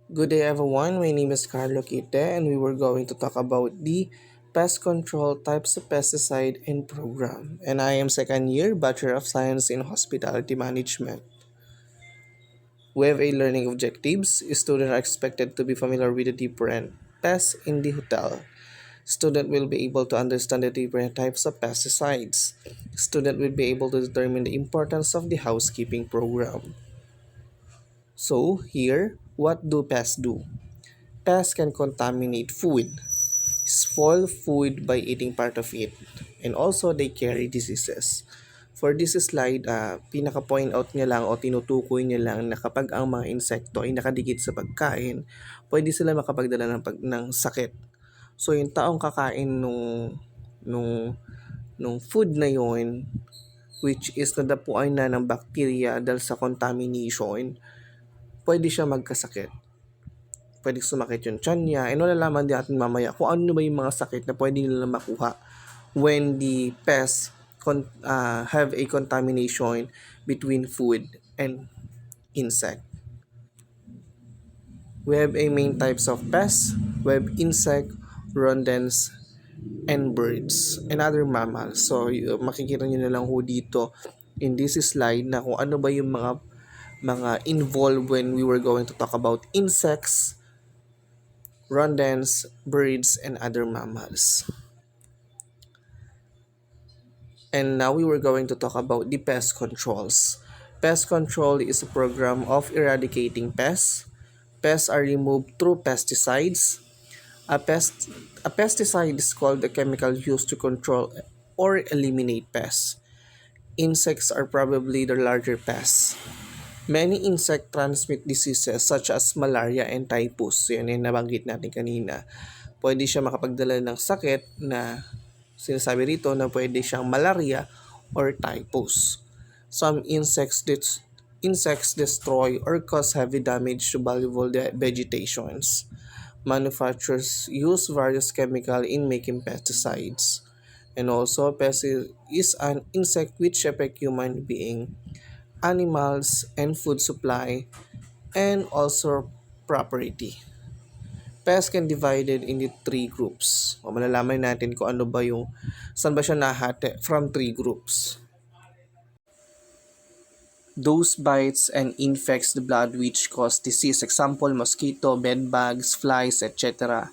Good day, everyone. My name is Carlo Quite, and we were going to talk about the pest control types of pesticide and program. And I am second year Bachelor of Science in Hospitality Management. We have a learning objectives. Students are expected to be familiar with the different pests in the hotel. Student will be able to understand the different types of pesticides. Student will be able to determine the importance of the housekeeping program. So here, what do pests do? Pests can contaminate food, spoil food by eating part of it, and also they carry diseases. For this slide, pinaka-point out niya lang o tinutukoy niya lang na kapag ang mga insekto ay nakadikit sa pagkain, pwede sila makapagdala ng sakit. So yung taong kakain nung food na yon, which is nadapuan na ng bacteria dahil sa contamination, pwede siya magkasakit. Pwede sumakit yung tiyan niya, and malalaman din natin mamaya kung ano ba yung mga sakit na pwede nila makuha when the pests have a contamination between food and insect. We have a main types of pests. We have insect, rodents, and birds, and other mammals. So, makikita nyo na lang ho dito in this slide na kung ano ba yung mga involved when we were going to talk about insects, rodents, birds, and other mammals. And now we were going to talk about the pest controls. Pest control is a program of eradicating pests. Pests are removed through pesticides. A, pest, a pesticide is called a chemical used to control or eliminate pests. Insects are probably the larger pests. Many insect transmit diseases such as malaria and typhus. Yan yung nabanggit natin kanina. Pwede siya makapagdala ng sakit na sinasabi rito na pwede siyang malaria or typhus. Some insects destroy or cause heavy damage to valuable vegetations. Manufacturers use various chemicals in making pesticides. And also, pest is an insect which affect human being, animals, and food supply, and also property. Pests can divided into three groups. O malalaman natin kung ano ba yung, saan ba siya nahati from three groups. Those bites and infects the blood which cause disease. Example, mosquito, bedbugs, flies, etc.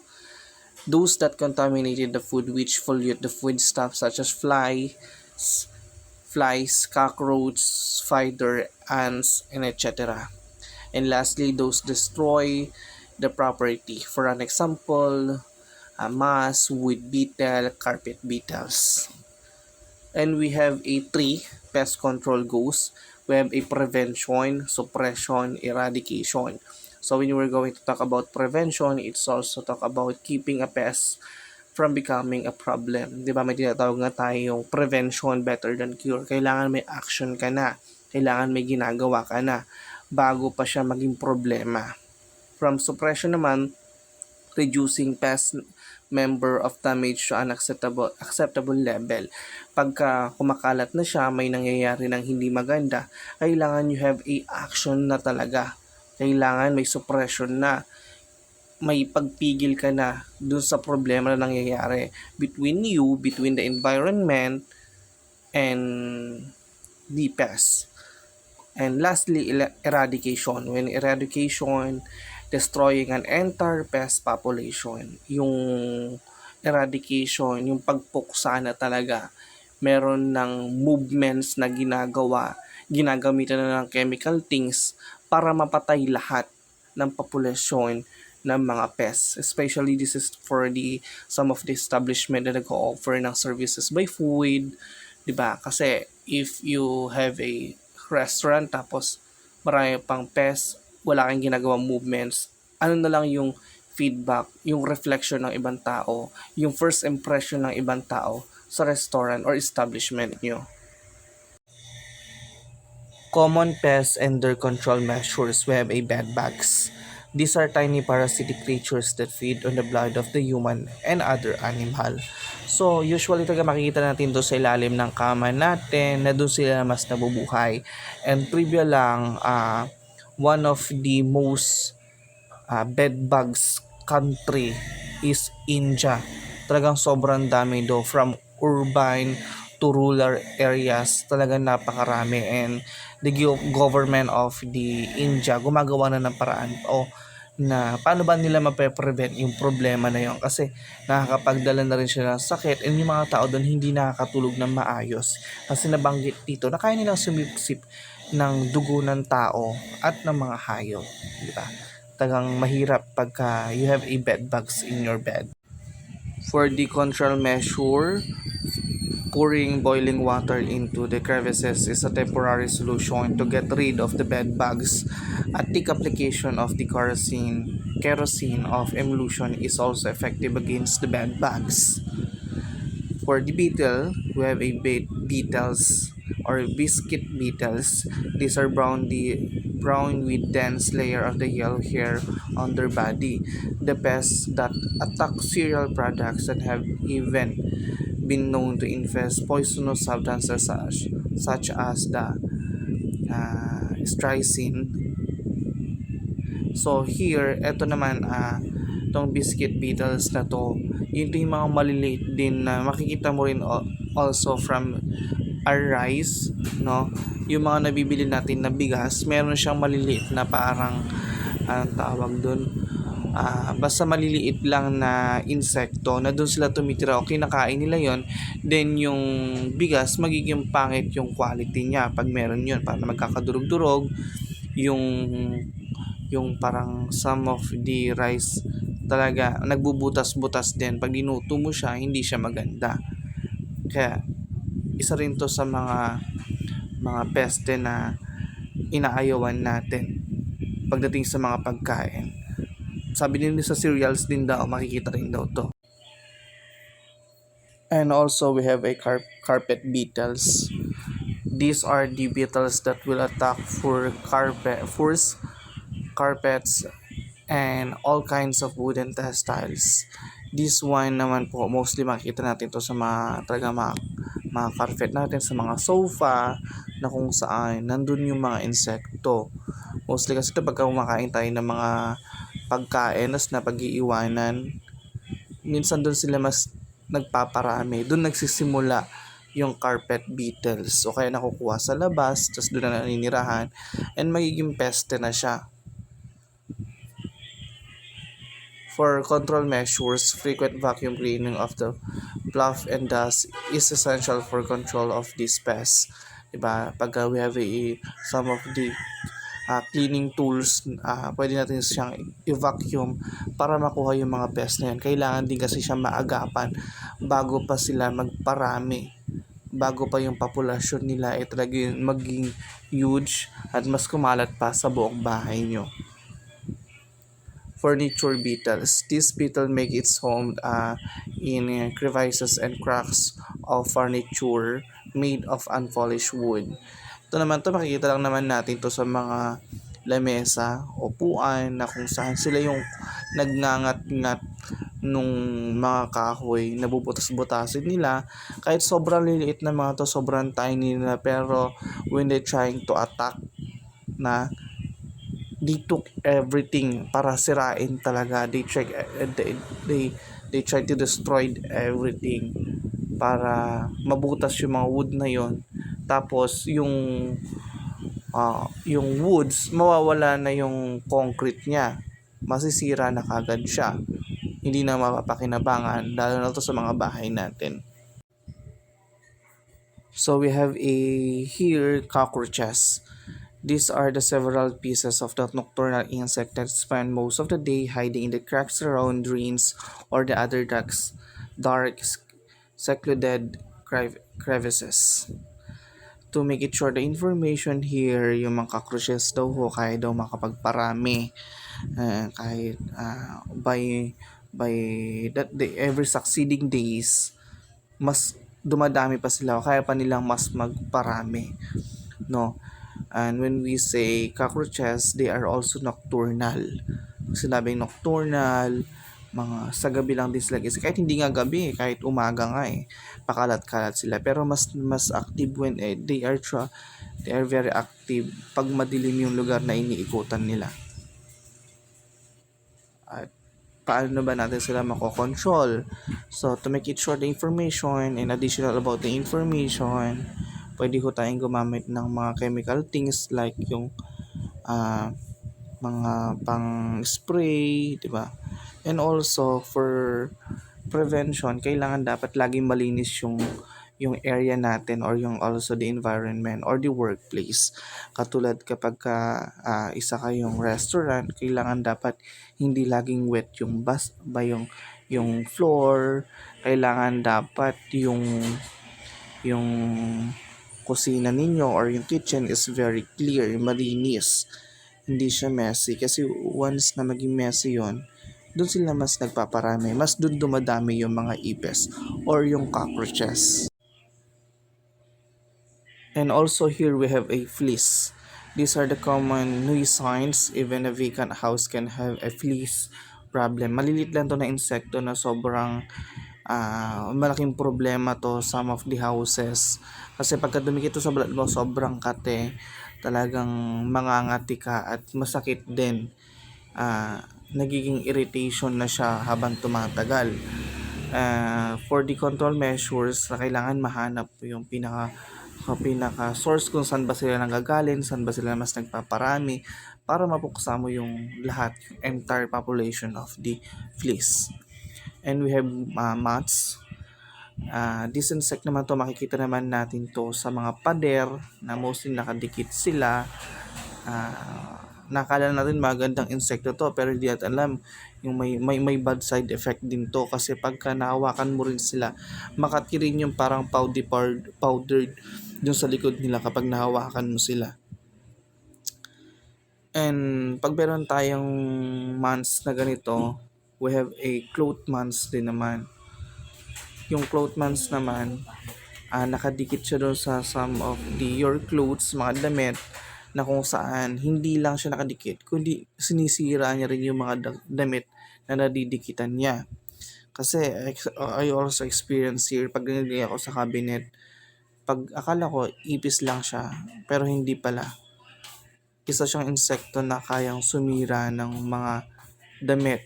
Those that contaminated the food which pollute the foodstuff such as flies, cockroaches, spider, ants, and etc. And lastly, those destroy the property. For an example, mouse, wood beetle, carpet beetles. And we have a three pest control goals. We have a prevention, suppression, eradication. So when we're going to talk about prevention, it's also talk about keeping a pest from becoming a problem. Di ba may tinatawag nga tayong prevention better than cure. Kailangan may action ka na. Kailangan may ginagawa ka na bago pa siya maging problema. From suppression naman, reducing pest member of damage to an acceptable level. Pagka kumakalat na siya, may nangyayari ng hindi maganda, kailangan you have a action na talaga. Kailangan may suppression na. May pagpigil ka na dun sa problema na nangyayari between you, between the environment, and the pest. And lastly, eradication. When eradication, destroying an entire pest population. Yung eradication, yung pagpuksa na talaga, meron ng movements na ginagamitan na ng chemical things para mapatay lahat ng populasyon ng mga pests. Especially this is for some of the establishment na nag-offer ng services by food, 'di ba? Kasi if you have a restaurant tapos marami pang pests, wala kang ginagawang movements, ano na lang yung feedback, yung reflection ng ibang tao, yung first impression ng ibang tao sa restaurant or establishment nyo. Common pests and their control measures. We have a bedbugs. These are tiny parasitic creatures that feed on the blood of the human and other animal. So, usually talaga makikita natin doon sa ilalim ng kama natin na doon sila mas nabubuhay. And trivia lang, one of the most bed bugs country is India. Talagang sobrang dami do, from urban to rural areas, talagang napakarami, and the government of the India gumagawa na ng paraan o na paano ba nila mape-prevent yung problema na yon, kasi nakakapagdala na rin siya ng sakit, and yung mga tao doon hindi nakakatulog ng maayos kasi nabanggit dito na kaya nilang sumipsip ng dugo ng tao at ng mga hayop, di ba? Tagang mahirap pagka you have a bed bugs in your bed. For the control measure, pouring boiling water into the crevices is a temporary solution to get rid of the bed bugs. A thick application of the kerosene of emulsion is also effective against the bed bugs. For the beetle, we have a beetles or biscuit beetles. These are brown with dense layer of the yellow hair on their body. The pests that attack cereal products and have even been known to infest poisonous substances such as the strychnine. So here, eto naman, tong biscuit beetles na to, yung mga maliliit din na makikita mo rin also from our rice, no? Yung mga nabibili natin na bigas, meron siyang maliliit na parang, anong tawag dun? Basta maliliit lang na insekto na doon sila tumitira o kinakain nila yon, then yung bigas magiging pangit yung quality niya pag meron yun, para magkakadurog-durog yung parang some of the rice talaga nagbubutas-butas din pag dinuto mo siya, hindi siya maganda. Kaya isa rin to sa mga peste na inaayawan natin pagdating sa mga pagkain. Sabi din sa cereals din daw, makikita rin daw to. And also we have a carpet beetles. These are the beetles that will attack for carpets and all kinds of wooden textiles. This one naman po, mostly makikita natin to sa mga carpet natin, sa mga sofa na kung saan nandun yung mga insekto. Mostly kasi ito pagka kumakain tayo ng mga pagkain na pag-iiwanan, minsan doon sila mas nagpaparami, doon nagsisimula yung carpet beetles, o kaya nakukuha sa labas, tapos doon na naninirahan, and magiging peste na siya. For control measures, frequent vacuum cleaning of the fluff and dust is essential for control of these pests. Diba? Pag we have some of the cleaning tools, pwede natin siyang i-vacuum para makuha yung mga pests na yan. Kailangan din kasi siya maagapan bago pa sila magparami, bago pa yung populasyon nila talagang maging huge at mas kumalat pa sa buong bahay nyo. Furniture beetles. This beetle make its home in crevices and cracks of furniture made of unpolished wood. Ito naman to, makikita lang naman natin to sa mga lamesa, upuan na kung saan sila yung nagngangat-ngat nung mga kahoy, nabubutas-butasin nila. Kahit sobrang liliit na mga to, sobrang tiny nila, pero when they trying to attack na, they took everything para sirain talaga. They try to destroy everything para mabutas yung mga wood na yon. Tapos yung woods, mawawala na yung concrete niya, masisira na kagad siya, hindi na mapapakinabangan, lalo na to sa mga bahay natin. So we have here cockroaches. These are the several pieces of the nocturnal insect that spend most of the day hiding in the cracks around drains or the other dark secluded crevices. To make it sure, the information here, yung mga cockroaches daw ho, kaya daw makapagparami kahit by that day, every succeeding days, mas dumadami pa sila, kaya pa nilang mas magparami, no? And when we say cockroaches, they are also nocturnal. Sinabing nocturnal, mga sa gabi lang din sila, kasi kahit hindi nga gabi, kahit umaga nga pakalat-kalat sila, pero mas active when they are very active pag madilim yung lugar na iniikutan nila. At paano ba natin sila makokontrol? So, to make it short, the information and additional about the information, pwede ko tayong gumamit ng mga chemical things like yung mga pang-spray, di ba? And also, for prevention, kailangan dapat laging malinis yung area natin or yung also the environment or the workplace. Katulad kapag isa kayong restaurant, kailangan dapat hindi laging wet yung yung floor, kailangan dapat yung kusina ninyo or yung kitchen is very clear, malinis. Hindi siya messy kasi once na maging messy yon, doon sila mas nagpaparami, mas doon dumadami yung mga ipis or yung cockroaches. And also here we have a fleas. These are the common nuisance. Even a vacant house can have a fleas problem. Malilit lang to na insekto na sobrang malaking problema to some of the houses. Kasi pagka dumikit to sa balat mo, sobrang kate. Talagang mangangati ka at masakit din. Nagiging irritation na siya habang tumatagal. For the control measures, na kailangan mahanap yung pinaka source kung saan ba sila nanggagaling, saan ba sila mas nagpaparami para mapuksa mo yung lahat, yung entire population of the fleas. And we have moths. This insect naman to, makikita naman natin to sa mga pader na mostly nakadikit sila. Nakala natin magandang insekto to pero hindi natin alam yung may bad side effect din to kasi pagka nahawakan mo rin sila, makati rin yung parang powdered dun sa likod nila kapag nahawakan mo sila. And pag meron tayong months na ganito, we have a cloth months din naman. Yung cloth months naman, nakadikit siya doon sa some of your clothes, mga damit, na kung saan hindi lang siya nakadikit, kundi sinisira niya rin yung mga damit na nadidikitan niya. Kasi I also experience here, pag nilagay ako sa cabinet, pag akala ko ipis lang siya, pero hindi pala. Isa siyang insekto na kayang sumira ng mga damit.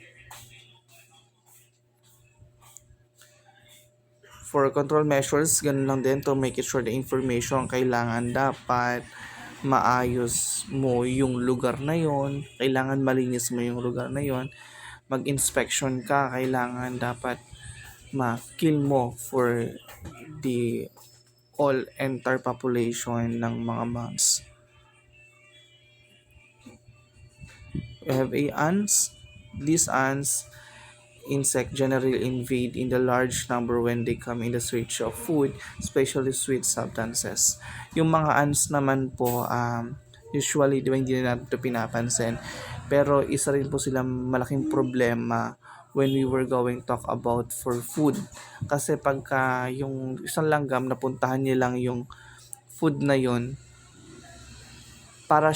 For control measures, ganun lang din to make it sure the information, kailangan dapat maayos mo yung lugar na yon, kailangan malinis mo yung lugar na yon, mag-inspection ka, kailangan dapat ma-kill mo for the all entire population ng mga moths. We have ants. These ants insect generally invade in the large number when they come in the search of food, especially sweet substances. Yung mga ants naman po, usually di ba hindi na natin ito pinapansin, pero isa rin po silang malaking problema when we were going to talk about for food. Kasi pagka yung isang langgam napuntahan niya lang yung food na yun, para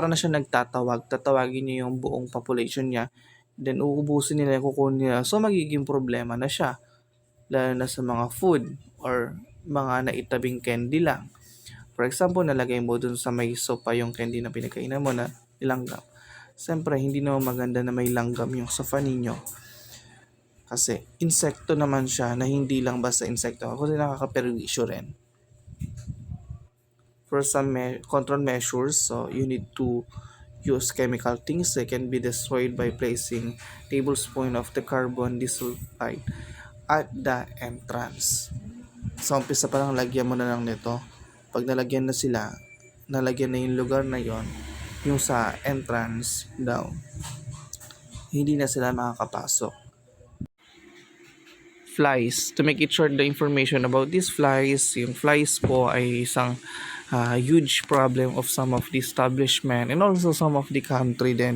na siya tatawagin niya yung buong population niya, then uubusin nila, kukunin nila, so magiging problema na siya, lalo na sa mga food or mga naitabing candy lang. For example, nalagay mo dun sa may sopa yung candy na pinakainan mo na langgam. Siyempre, hindi naman maganda na may langgam yung sofa ninyo. Kasi insekto naman siya na hindi lang basta insekto, kasi nakakaperwisyo rin. For some control measures, so you need to use chemical things. They can be destroyed by placing tablespoon of the carbon disulfide at the entrance. Sa umpisa pa lang, lagyan mo na lang nito. Pag nalagyan na sila, nalagyan na yung lugar na yon, yung sa entrance daw, hindi na sila makakapasok. Flies. To make it short, the information about these flies, yung flies po ay isang huge problem of some of the establishment and also some of the country din.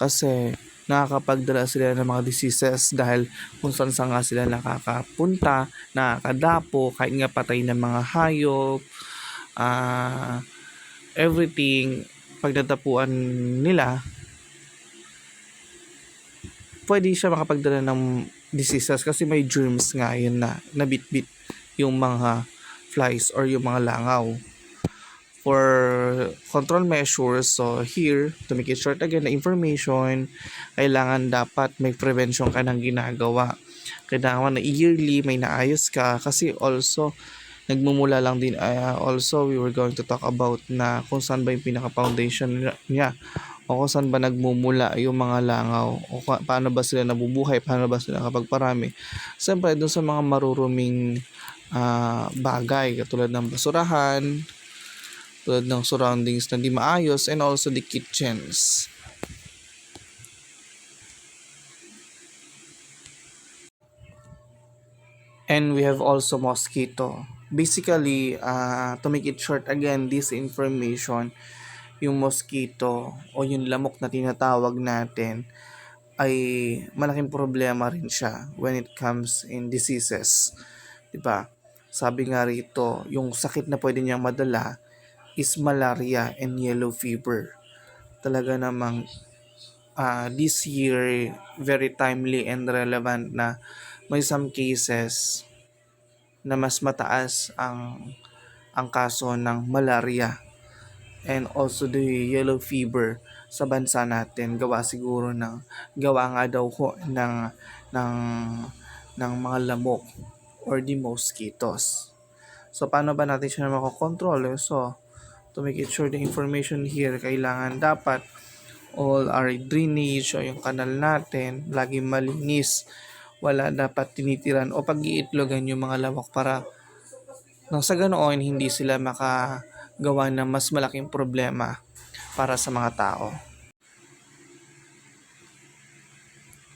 Kasi nakakapagdala sila ng mga diseases dahil kung saan nga sila nakakapunta, nakakadapo, kahit nga patay ng mga hayop, everything, pagdadapuan nila, pwede siya makapagdala ng diseases kasi may germs nga yun na nabitbit yung mga flies or yung mga langaw. for control measures. So here, to make it short again, the information, kailangan dapat may prevention ka ng ginagawa. Kailangan na yearly may naayos ka, kasi also nagmumula lang din, also we were going to talk about na kung saan ba yung pinaka-foundation niya, o kung saan ba nagmumula yung mga langaw, o paano ba sila nabubuhay, paano ba sila kapagparami. Siyempre dun sa mga maruruming bagay katulad ng basurahan, tulad ng surroundings na di maayos, and also the kitchens. And we have also mosquito. Basically, to make it short again, this information, yung mosquito o yung lamok na tinatawag natin ay malaking problema rin siya when it comes in diseases. Diba? Sabi nga rito, yung sakit na pwede niyang madala is malaria and yellow fever. Talaga namang this year, very timely and relevant na may some cases na mas mataas ang kaso ng malaria and also the yellow fever sa bansa natin, gawa siguro gawa nga daw ho ng mga lamok or the mosquitoes. So paano ba natin siya makokontrol? So to make it sure the information here, kailangan dapat all our drainage o yung kanal natin laging malinis. Wala dapat tinitiran o pag-iitlogan yung mga lamok para nang sa ganoon hindi sila makagawa ng mas malaking problema para sa mga tao.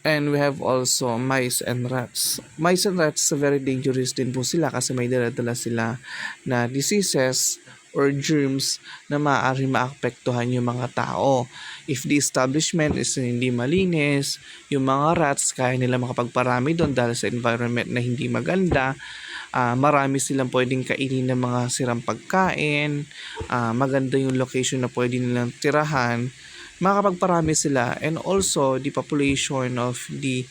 And we have also mice and rats. Mice and rats very dangerous din po sila kasi may dala-dala sila na diseases or germs na maaari maapektuhan yung mga tao. If the establishment is hindi malinis, yung mga rats kaya nila makapagparami doon dahil sa environment na hindi maganda. Marami silang pwedeng kainin ng mga sirang pagkain, maganda yung location na pwede nilang tirahan, makapagparami sila, and also the population of the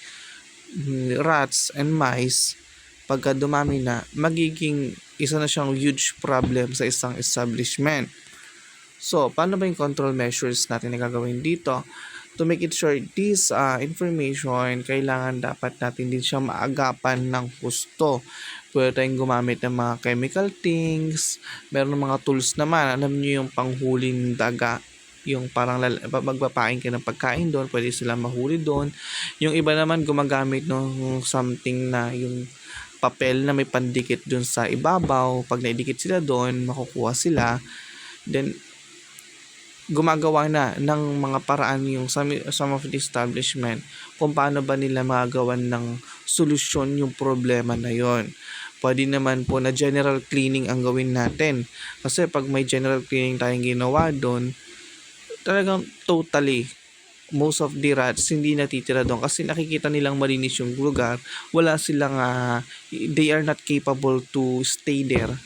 rats and mice pagka dumami na, magiging isa na siyang huge problem sa isang establishment. So, paano ba yung control measures natin na gagawin dito? To make it short, this information, kailangan dapat natin din siya maagapan ng husto. Pwede tayong gumamit ng mga chemical things, meron ng mga tools naman, alam niyo yung panghuli ng daga, yung parang magpapain ka ng pagkain doon, pwede sila mahuli doon. Yung iba naman gumagamit ng something na yung papel na may pandikit doon sa ibabaw. Pag naidikit sila doon, makukuha sila. Then, gumagawa na ng mga paraan yung some of the establishment kung paano ba nila magagawan ng solusyon yung problema na yon. Pwede naman po na general cleaning ang gawin natin. Kasi pag may general cleaning tayong ginawa doon, talagang totally most of the rats hindi natitira doon kasi nakikita nilang malinis yung lugar. Wala silang they are not capable to stay there.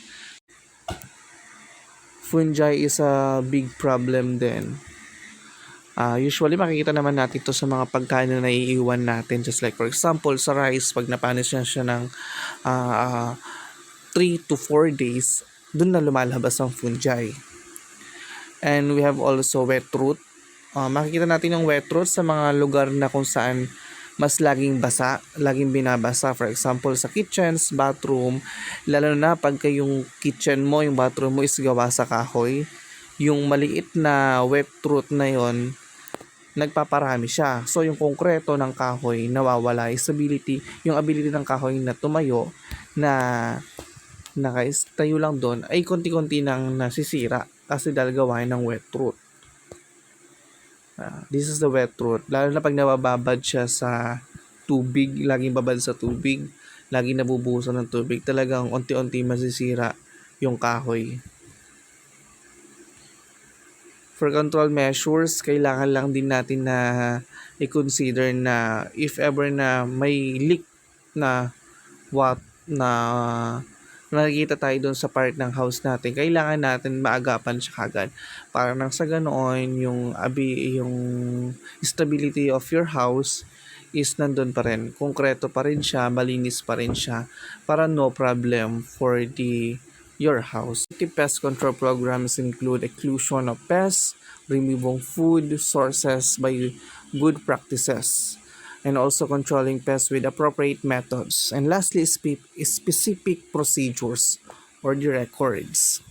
Fungi is a big problem din. Usually makikita naman natin to sa mga pagkain na naiiwan natin, just like for example sa rice, pag napanis siya ng 3 to 4 days, dun na lumalabas ang fungi. And we have also wet root. Makikita natin yung wet root sa mga lugar na kung saan mas laging basa, laging binabasa. For example, sa kitchens, bathroom, lalo na pagka yung kitchen mo, yung bathroom mo is gawa sa kahoy, yung maliit na wet root na yon, nagpaparami siya. So, yung konkreto ng kahoy, nawawala. Yung ability ng kahoy na tumayo, na tayo lang doon, ay konti-konti nang nasisira kasi dahil gawain ng wet root. This is the wet root. Lalo na pag nabababad siya sa tubig, laging babad sa tubig, laging nabubuhusan ng tubig, talagang unti-unti masisira yung kahoy. For control measures, kailangan lang din natin na i-consider na if ever na may leak na nakikita tayo doon sa part ng house natin, kailangan natin maagapan siya kagad para nang sa ganoon yung stability of your house is nandun pa rin, konkreto pa rin siya, malinis pa rin siya, para no problem for the your house. Effective pest control programs include exclusion of pests, removing food sources by good practices, and also controlling pests with appropriate methods. And lastly, specific procedures or the records.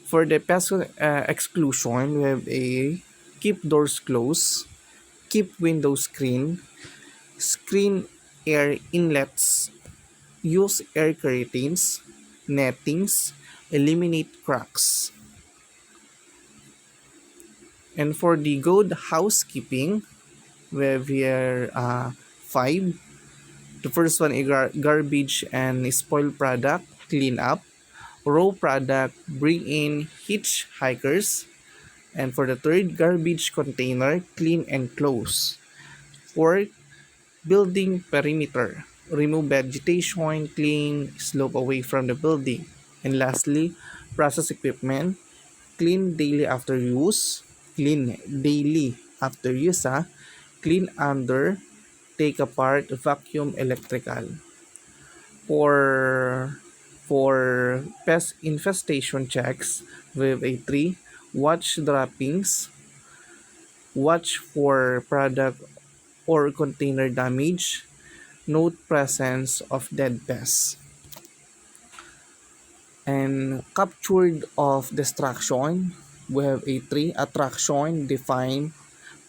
For the pest exclusion, we have a keep doors closed, keep windows clean, screen air inlets, use air curtains, nettings, eliminate cracks. And for the good housekeeping, we are five. The first one is garbage and spoiled product, clean up. Raw product, bring in hitchhikers. And for the third, garbage container, clean and close. Fourth, building perimeter, remove vegetation, clean slope away from the building. And lastly, process equipment, clean daily after use, clean daily after use, clean under, take apart, vacuum electrical. For pest infestation checks, we have a 3, watch droppings, watch for product or container damage, note presence of dead pests. And captured of destruction, we have a 3, attraction, define,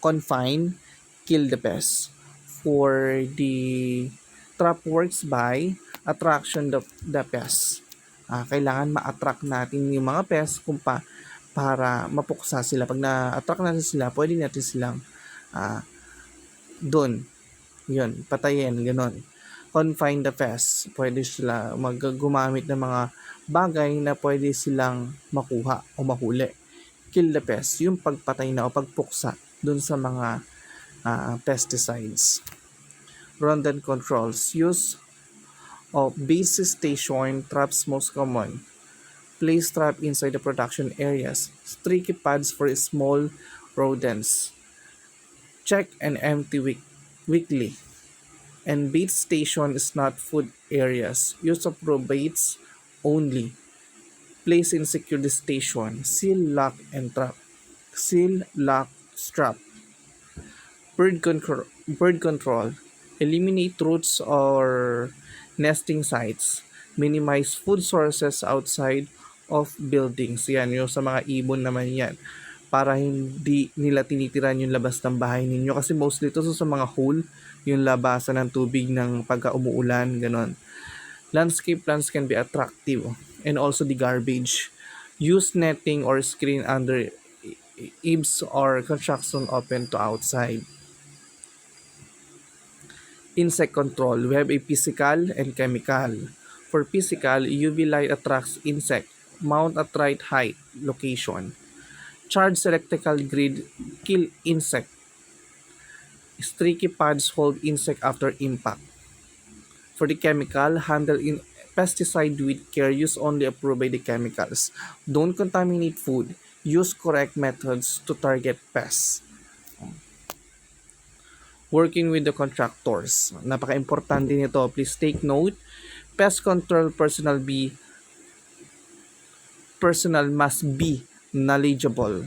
confine, kill the pest. For the trap works by attraction the pest. Kailangan ma-attract natin yung mga pest para mapuksa sila. Pag na-attract natin sila, pwede natin silang doon. Yun, patayin, gano'n. Confine the pest. Pwede sila gumamit ng mga bagay na pwede silang makuha o mahuli. Kill the pest, yung pagpatay na o pagpuksa dun sa mga pesticides. Rodent controls. Use of base station traps most common. Place trap inside the production areas. Streaky pads for small rodents. Check and empty weekly. And bait station is not food areas. Use of raw baits only. Place in secure the station. Seal, lock, and trap. Seal, lock, strap. Bird control. Eliminate routes or nesting sites. Minimize food sources outside of buildings. Yan, yung sa mga ibon naman yan. Para hindi nila tinitiran yung labas ng bahay ninyo. Kasi mostly ito sa mga hole, yung labasan ng tubig ng pagka umuulan, ganon. Landscape plants can be attractive. And also the garbage. Use netting or screen under eaves or construction open to outside. Insect control, we have a physical and chemical. For physical, UV light attracts insect. Mount at right height location. Charged electrical grid kill insect. Streaky pads hold insect after impact. For the chemical, handle in pesticide with care. Use only approved by the chemicals. Don't contaminate food. Use correct methods to target pests. Working with the contractors. Napaka-importante nito. Please take note. Pest control personnel must be knowledgeable,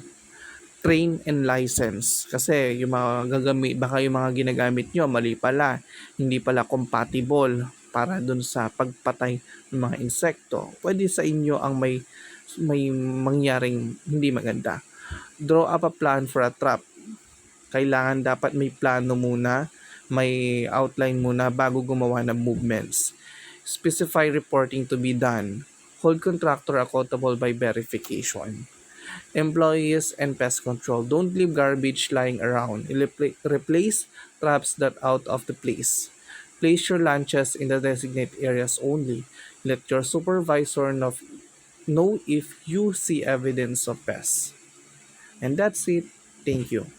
train and license. Kasi yung mga baka yung mga ginagamit nyo mali pala, hindi pala compatible para dun sa pagpatay ng mga insekto. Pwede sa inyo ang may mangyaring hindi maganda. Draw up a plan for a trap. Kailangan dapat may plano muna, may outline muna bago gumawa ng movements. Specify reporting to be done. Hold contractor accountable by verification. Employees and pest control. Don't leave garbage lying around. Replace traps that out of the place. Place your lunches in the designated areas only. Let your supervisor know if you see evidence of pests. And that's it. Thank you.